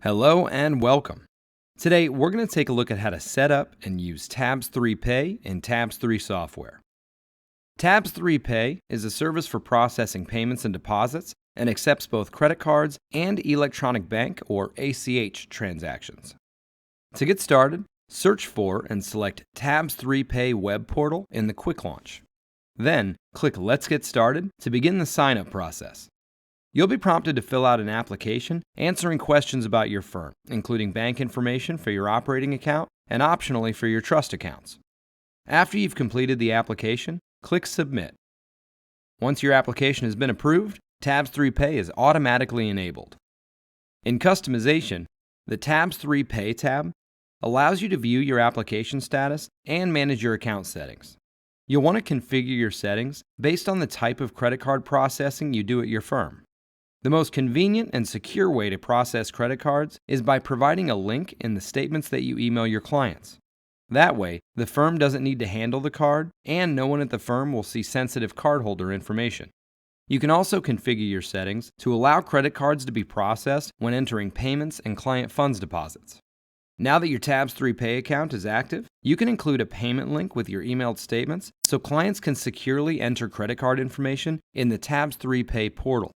Hello and welcome. Today, we're going to take a look at how to set up and use Tabs3Pay in Tabs3 software. Tabs3Pay is a service for processing payments and deposits and accepts both credit cards and electronic bank or ACH transactions. To get started, search for and select Tabs3Pay web portal in the Quick Launch. Then, click Let's Get Started to begin the sign-up process. You'll be prompted to fill out an application answering questions about your firm, including bank information for your operating account and optionally for your trust accounts. After you've completed the application, click Submit. Once your application has been approved, Tabs3Pay is automatically enabled. In customization, the Tabs3Pay tab allows you to view your application status and manage your account settings. You'll want to configure your settings based on the type of credit card processing you do at your firm. The most convenient and secure way to process credit cards is by providing a link in the statements that you email your clients. That way, the firm doesn't need to handle the card, and no one at the firm will see sensitive cardholder information. You can also configure your settings to allow credit cards to be processed when entering payments and client funds deposits. Now that your Tabs3Pay account is active, you can include a payment link with your emailed statements so clients can securely enter credit card information in the Tabs3Pay portal.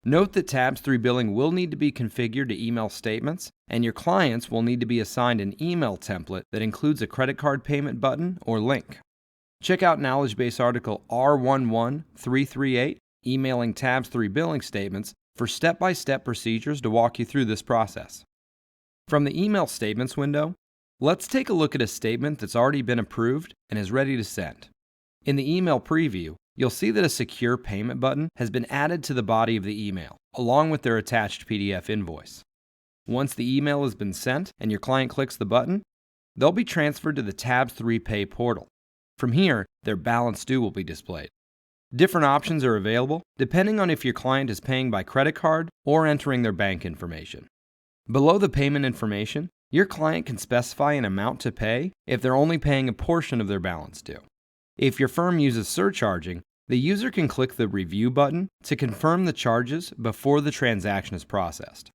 Note that Tabs3 billing will need to be configured to email statements, and your clients will need to be assigned an email template that includes a credit card payment button or link. Check out Knowledge Base article R11338, Emailing Tabs3 Billing Statements, for step-by-step procedures to walk you through this process. From the Email Statements window, let's take a look at a statement that's already been approved and is ready to send. In the email preview, you'll see that a secure payment button has been added to the body of the email, along with their attached PDF invoice. Once the email has been sent and your client clicks the button, they'll be transferred to the Tabs3Pay portal. From here, their balance due will be displayed. Different options are available depending on if your client is paying by credit card or entering their bank information. Below the payment information, your client can specify an amount to pay if they're only paying a portion of their balance due. If your firm uses surcharging, the user can click the Review button to confirm the charges before the transaction is processed.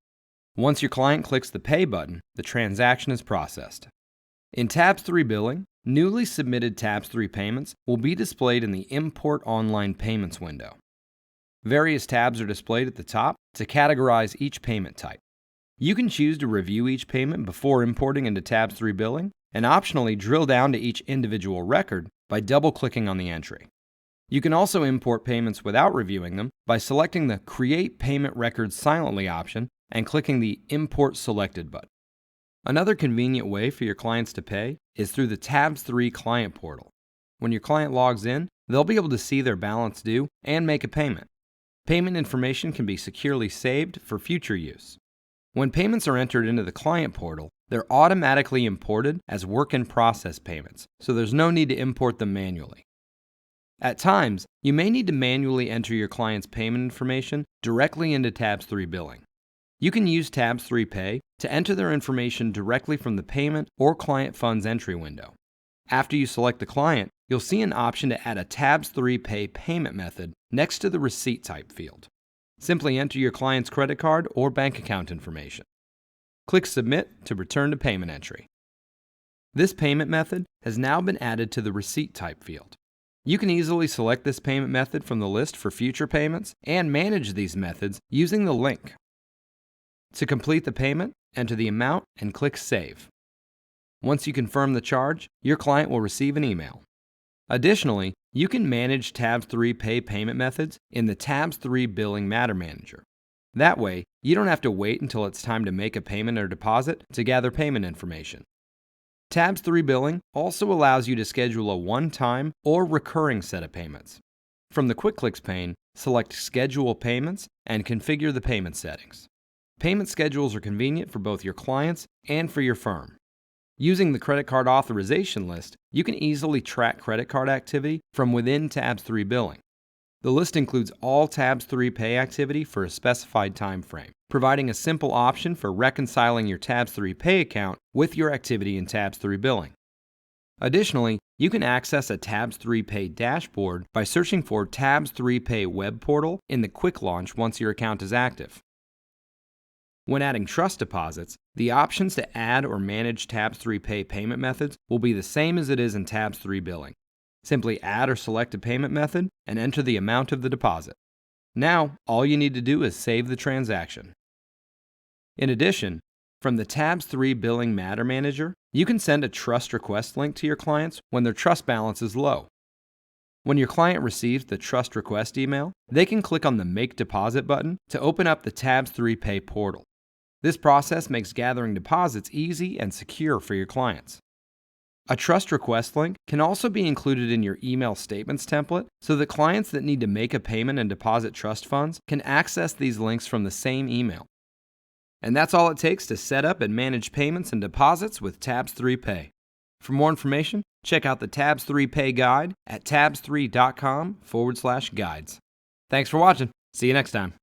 Once your client clicks the Pay button, the transaction is processed. In Tabs3 Billing, newly submitted Tabs3 payments will be displayed in the Import Online Payments window. Various tabs are displayed at the top to categorize each payment type. You can choose to review each payment before importing into Tabs3 Billing and optionally drill down to each individual record by double-clicking on the entry. You can also import payments without reviewing them by selecting the Create Payment Records Silently option and clicking the Import Selected button. Another convenient way for your clients to pay is through the Tabs3 Client Portal. When your client logs in, they'll be able to see their balance due and make a payment. Payment information can be securely saved for future use. When payments are entered into the client portal, they're automatically imported as work-in-process payments, so there's no need to import them manually. At times, you may need to manually enter your client's payment information directly into Tabs3 Billing. You can use Tabs3Pay to enter their information directly from the Payment or Client Funds entry window. After you select the client, you'll see an option to add a Tabs3Pay payment method next to the Receipt Type field. Simply enter your client's credit card or bank account information. Click Submit to return to payment entry. This payment method has now been added to the Receipt Type field. You can easily select this payment method from the list for future payments and manage these methods using the link. To complete the payment, enter the amount and click Save. Once you confirm the charge, your client will receive an email. Additionally, you can manage Tabs3Pay payment methods in the Tabs3 Billing Matter Manager. That way, you don't have to wait until it's time to make a payment or deposit to gather payment information. Tabs3 Billing also allows you to schedule a one-time or recurring set of payments. From the Quick Clicks pane, select Schedule Payments and configure the payment settings. Payment schedules are convenient for both your clients and for your firm. Using the credit card authorization list, you can easily track credit card activity from within Tabs3 Billing. The list includes all Tabs3Pay activity for a specified time frame, providing a simple option for reconciling your Tabs3Pay account with your activity in Tabs3 Billing. Additionally, you can access a Tabs3Pay dashboard by searching for Tabs3Pay web portal in the Quick Launch once your account is active. When adding trust deposits, the options to add or manage Tabs3Pay payment methods will be the same as it is in Tabs3 billing. Simply add or select a payment method and enter the amount of the deposit. Now, all you need to do is save the transaction. In addition, from the Tabs3 Billing Matter Manager, you can send a trust request link to your clients when their trust balance is low. When your client receives the trust request email, they can click on the Make Deposit button to open up the Tabs3Pay portal. This process makes gathering deposits easy and secure for your clients. A trust request link can also be included in your email statements template so that clients that need to make a payment and deposit trust funds can access these links from the same email. And that's all it takes to set up and manage payments and deposits with Tabs3Pay. For more information, check out the Tabs3Pay guide at tabs3.com/guides. Thanks for watching. See you next time.